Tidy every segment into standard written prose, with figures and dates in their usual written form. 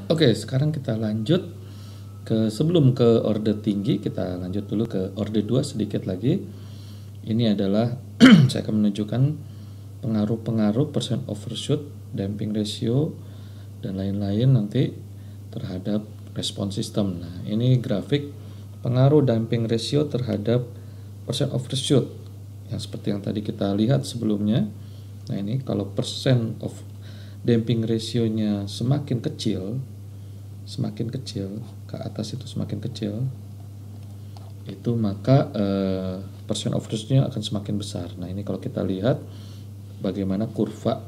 Oke, sekarang kita lanjut sebelum ke orde tinggi, kita lanjut dulu ke orde 2 sedikit lagi. Ini adalah saya akan menunjukkan pengaruh-pengaruh percent overshoot, damping ratio, dan lain-lain nanti terhadap respon sistem. Nah, ini grafik pengaruh damping ratio terhadap percent overshoot yang seperti yang tadi kita lihat sebelumnya. Nah, ini kalau percent of damping ratio-nya semakin kecil ke atas itu semakin kecil, itu maka percent overshoot-nya akan semakin besar. Nah, ini kalau kita lihat bagaimana kurva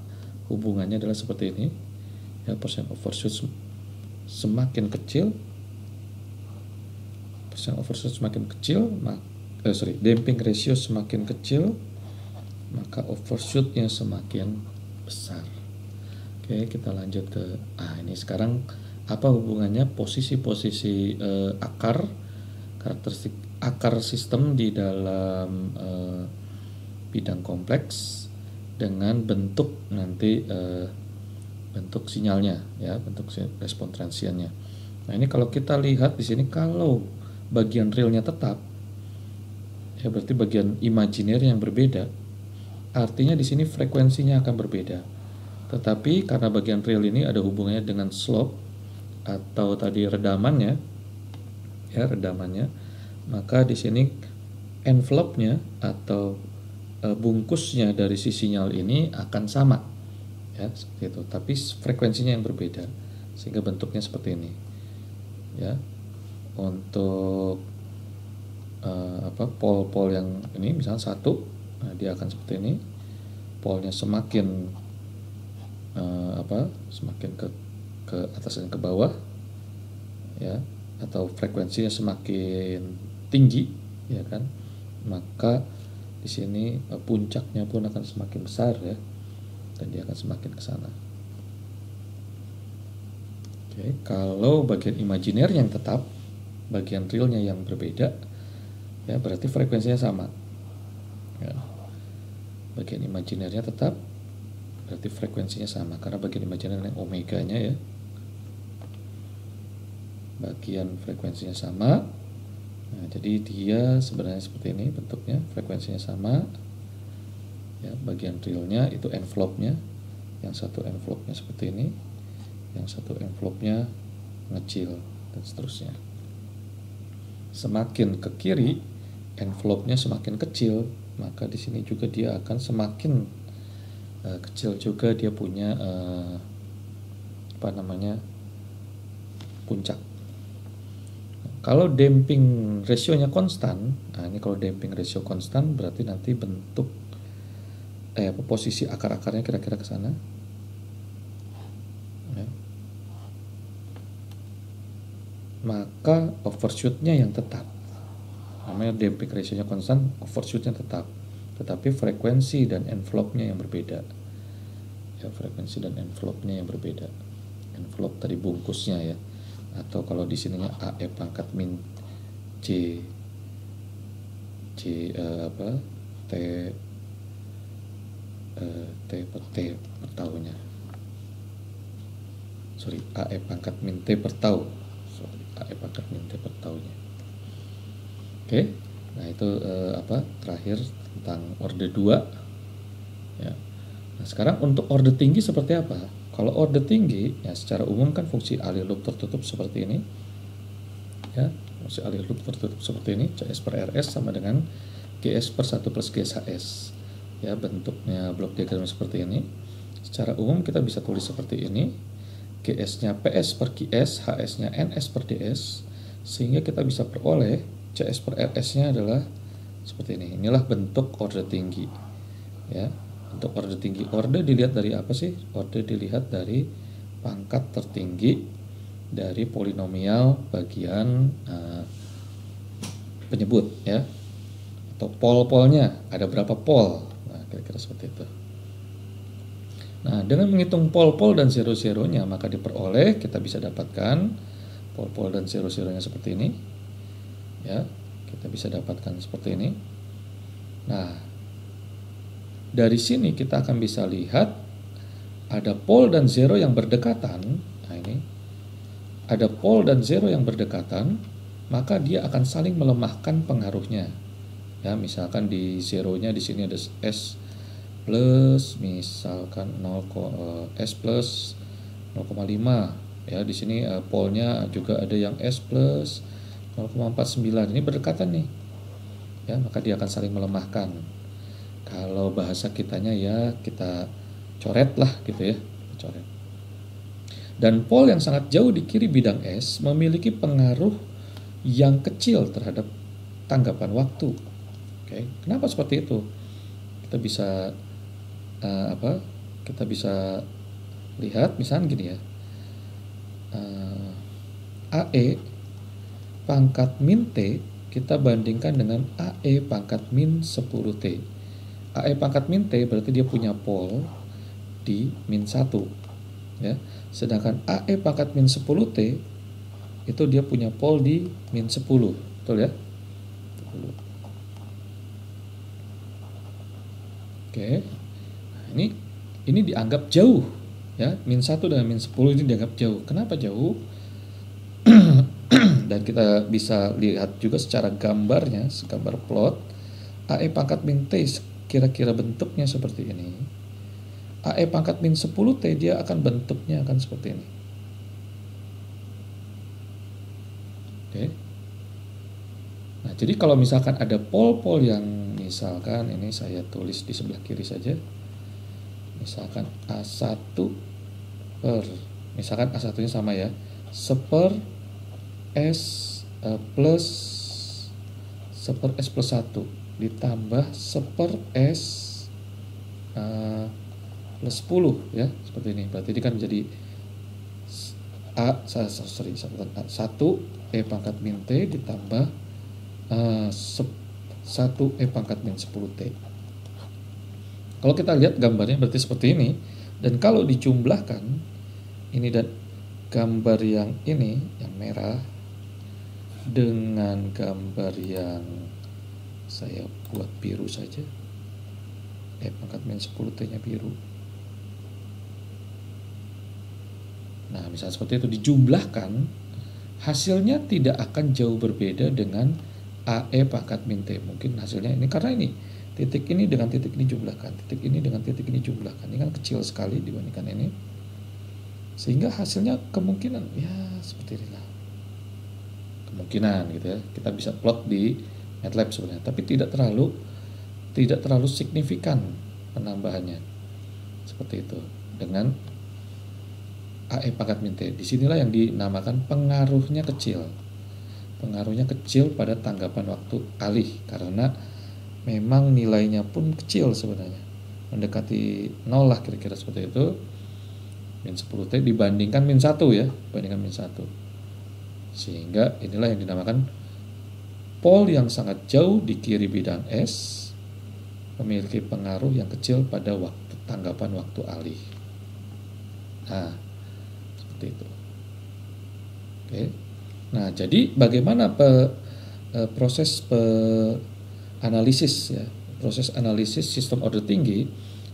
hubungannya adalah seperti ini ya, percent overshoot semakin kecil, damping ratio semakin kecil, maka overshoot-nya semakin besar. Oke, kita lanjut ke ini sekarang apa hubungannya posisi-posisi karakteristik akar sistem di dalam bidang kompleks dengan bentuk nanti bentuk sinyalnya ya, bentuk respon transiennya. Nah, ini kalau kita lihat di sini, kalau bagian realnya tetap ya, berarti bagian imajiner yang berbeda, artinya di sini frekuensinya akan berbeda. Tetapi karena bagian real ini ada hubungannya dengan slope atau tadi redamannya, maka di sini envelope-nya atau bungkusnya dari si sinyal ini akan sama, ya seperti itu. Tapi frekuensinya yang berbeda, sehingga bentuknya seperti ini, ya. Untuk pol-pol yang ini, misalnya 1, nah dia akan seperti ini. Polnya semakin semakin ke atas dan ke bawah, ya, atau frekuensinya semakin tinggi, ya kan, maka di sini puncaknya pun akan semakin besar ya, dan dia akan semakin ke sana. Oke, kalau bagian imajiner yang tetap, bagian realnya yang berbeda, ya berarti frekuensinya sama. Ya. Bagian imajinernya tetap, berarti frekuensinya sama, karena bagian imajiner yang omeganya ya, bagian frekuensinya sama. Nah, jadi dia sebenarnya seperti ini bentuknya, frekuensinya sama ya. Bagian realnya itu envelope-nya, yang satu envelope-nya seperti ini, yang satu envelope-nya ngecil, dan seterusnya. Semakin ke kiri envelope-nya semakin kecil, maka di sini juga dia akan semakin kecil juga, dia punya puncak. Kalau damping rasionya konstan, nah ini kalau damping ratio konstan berarti nanti bentuk posisi akar-akarnya kira-kira ke sana. Ya. Maka overshoot-nya yang tetap. Namanya damping rasionya konstan, overshoot-nya tetap. Tetapi frekuensi dan envelope-nya yang berbeda. Ya, frekuensi dan envelope-nya yang berbeda. Envelope tadi bungkusnya ya. Atau kalau di sininya AE pangkat min C T per tahunnya. AE pangkat min T per tahun. AE pangkat min T per tahunnya. Oke. Nah, itu terakhir tentang orde 2 ya. Nah, sekarang untuk orde tinggi seperti apa? Kalau orde tinggi ya, secara umum kan fungsi alir loop tertutup seperti ini ya, fungsi alir loop tertutup seperti ini, CS per RS sama dengan GS per 1 plus GSHS ya, bentuknya blok diagram seperti ini. Secara umum kita bisa tulis seperti ini, GS-nya PS per QS, HS-nya NS per DS, sehingga kita bisa peroleh CS per RS-nya adalah seperti ini. Inilah bentuk orde tinggi ya. Untuk orde tinggi, orde dilihat dari apa sih? Orde dilihat dari pangkat tertinggi dari polinomial bagian penyebut ya, atau pol-polnya, ada berapa pol. Nah, kira-kira seperti itu. Nah, dengan menghitung pol-pol dan zero-zeronya, maka diperoleh, kita bisa dapatkan pol-pol dan zero-zeronya seperti ini ya, kita bisa dapatkan seperti ini. Nah, dari sini kita akan bisa lihat ada pol dan zero yang berdekatan. Nah, ini ada pole dan zero yang berdekatan, maka dia akan saling melemahkan pengaruhnya. Ya, misalkan di zeronya di sini ada S plus, misalkan S plus 0,5. Ya, di sini pole-nya juga ada yang S plus 0,49. Ini berdekatan nih. Ya, maka dia akan saling melemahkan. Kalau bahasa kitanya ya kita coret lah gitu ya, coret. Dan pole yang sangat jauh di kiri bidang S memiliki pengaruh yang kecil terhadap tanggapan waktu. Oke, kenapa seperti itu? Kita bisa Kita bisa lihat misalnya gini ya. AE pangkat min T kita bandingkan dengan AE pangkat min 10T. AE pangkat min T berarti dia punya pole di min 1. Ya. Sedangkan AE pangkat min 10T itu dia punya pole di min 10. Betul ya? 10. Oke. Nah, ini dianggap jauh ya. Min 1 dan min 10 ini dianggap jauh. Kenapa jauh? Dan kita bisa lihat juga secara gambarnya, gambar plot. AE pangkat min T kira-kira bentuknya seperti ini. AE pangkat min 10T dia akan bentuknya akan seperti ini. Oke. Nah, jadi kalau misalkan ada pole-pole yang misalkan ini saya tulis di sebelah kiri saja. Misalkan A1 per, misalkan A1-nya sama ya, seper S plus 1 ditambah seper S plus 10 ya, seperti ini. Berarti ini kan menjadi A1 E pangkat min T ditambah 1 E pangkat min 10T. Kalau kita lihat gambarnya berarti seperti ini. Dan kalau dijumlahkan ini dan gambar yang ini yang merah dengan gambar yang saya buat biru saja, E pangkat min 10T nya biru. Nah, misalnya seperti itu dijumlahkan, hasilnya tidak akan jauh berbeda dengan AE pangkat min T. Mungkin hasilnya ini karena ini titik ini dengan titik ini jumlahkan, titik ini dengan titik ini jumlahkan. Ini kan kecil sekali dibandingkan ini. Sehingga hasilnya kemungkinan ya seperti inilah. Kemungkinan gitu ya. Kita bisa plot di MATLAB sebenarnya, tapi tidak terlalu signifikan penambahannya. Seperti itu. Dengan AE pangkat min T. Disinilah yang dinamakan pengaruhnya kecil. Pengaruhnya kecil pada tanggapan waktu alih karena memang nilainya pun kecil sebenarnya. Mendekati 0 lah kira-kira seperti itu. Min 10T dibandingkan min 1 ya, dibandingkan min 1. Sehingga inilah yang dinamakan pole yang sangat jauh di kiri bidang S memiliki pengaruh yang kecil pada tanggapan waktu alih. Nah, seperti itu. Oke. Nah, jadi bagaimana proses analisis ya, proses analisis sistem order tinggi.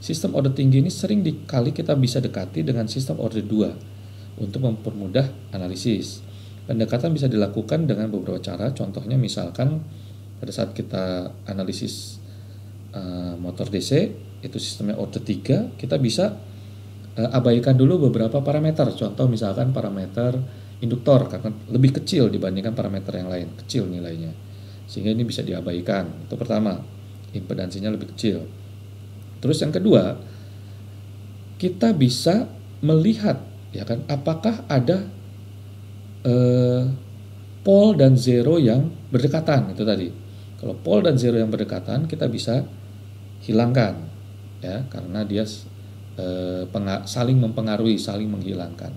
Sistem order tinggi ini sering dikali kita bisa dekati dengan sistem order 2 untuk mempermudah analisis. Pendekatan bisa dilakukan dengan beberapa cara. Contohnya misalkan pada saat kita analisis motor DC itu sistemnya order 3, kita bisa abaikan dulu beberapa parameter. Contoh misalkan parameter induktor karena lebih kecil dibandingkan parameter yang lain, kecil nilainya. Sehingga ini bisa diabaikan. Itu pertama, impedansinya lebih kecil. Terus yang kedua, kita bisa melihat ya kan apakah ada pole dan zero yang berdekatan itu tadi. Kalau pole dan zero yang berdekatan kita bisa hilangkan ya karena dia saling mempengaruhi, saling menghilangkan.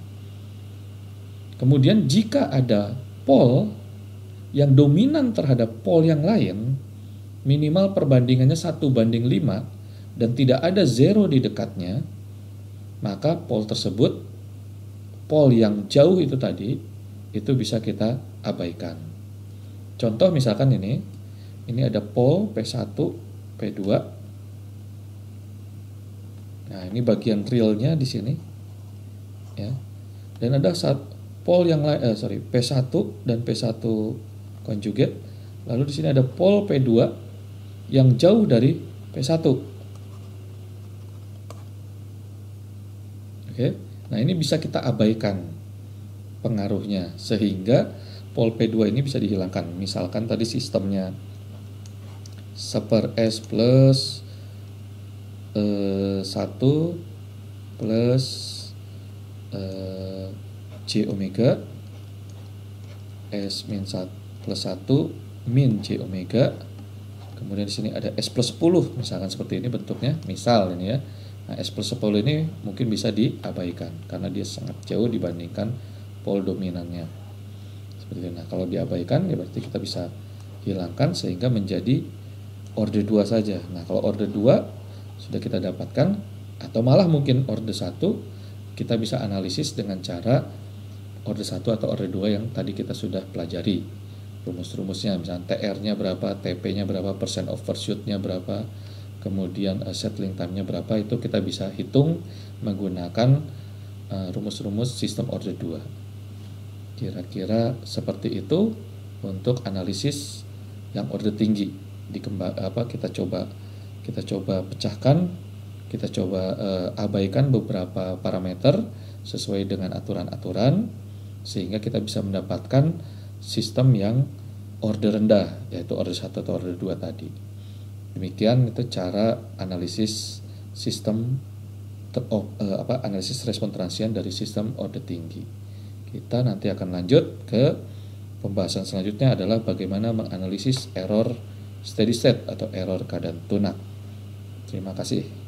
Kemudian jika ada pole yang dominan terhadap pole yang lain, minimal perbandingannya 1:5 dan tidak ada zero di dekatnya, maka pole tersebut, pole yang jauh itu tadi, itu bisa kita abaikan. Contoh misalkan ini ada pole P1, P2. Nah, ini bagian realnya di sini. Ya. Dan ada pol yang lain, P1 dan P1 conjugate. Lalu di sini ada pol P2 yang jauh dari P1. Oke. Nah, ini bisa kita abaikan pengaruhnya sehingga pol P2 ini bisa dihilangkan. Misalkan tadi sistemnya 1/S plus 1 plus J omega S min 1 plus 1 min J omega, kemudian di sini ada S plus 10 misalkan seperti ini bentuknya, misal ini ya. Nah, S plus 10 ini mungkin bisa diabaikan karena dia sangat jauh dibandingkan pol dominannya seperti itu. Nah, kalau diabaikan ya berarti kita bisa hilangkan sehingga menjadi order 2 saja. Nah, kalau order 2 sudah kita dapatkan, atau malah mungkin order 1 kita bisa analisis dengan cara order 1 atau order 2 yang tadi kita sudah pelajari rumus-rumusnya, misalnya TR-nya berapa, TP-nya berapa, percent overshoot-nya berapa, kemudian settling time-nya berapa, itu kita bisa hitung menggunakan rumus-rumus sistem order 2. Kira-kira seperti itu untuk analisis yang order tinggi. Kita coba pecahkan, kita coba abaikan beberapa parameter sesuai dengan aturan-aturan sehingga kita bisa mendapatkan sistem yang order rendah, yaitu order 1 atau order 2 tadi. Demikian itu cara analisis sistem analisis respon transien dari sistem order tinggi. Kita nanti akan lanjut ke pembahasan selanjutnya adalah bagaimana menganalisis error steady state atau error keadaan tunak. Terima kasih.